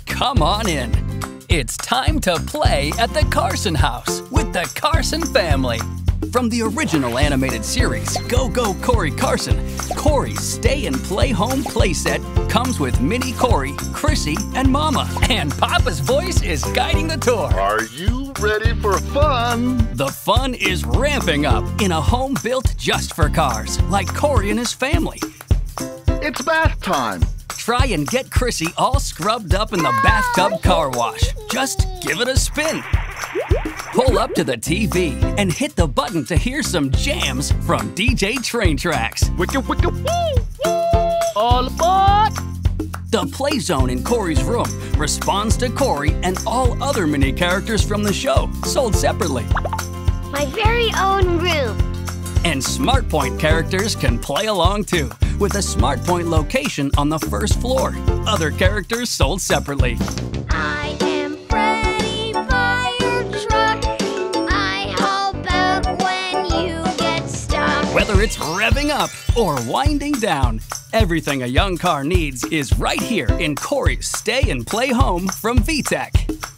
Come on in. It's time to play at the Carson house with the Carson family. From the original animated series, Go Go Cory Carson, Cory's Stay and Play Home playset comes with Mini Cory, Chrissy, and Mama. And Papa's voice is guiding the tour. Are you ready for fun? The fun is ramping up in a home built just for cars, like Cory and his family. It's bath time. Try and get Chrissy all scrubbed up in the bathtub car wash. Just give it a spin. Pull up to the TV and hit the button to hear some jams from DJ Train Trax. Wicka wicka woo woo! All aboard! The PlayZone in Cory's room responds to Cory and all other mini characters from the show, sold separately. My very own room. And SmartPoint characters can play along too, with a SmartPoint location on the first floor. Other characters sold separately. I am Freddy Fire Truck. I help out when you get stuck. Whether it's revving up or winding down, everything a young car needs is right here in Cory's Stay and Play Home from VTech.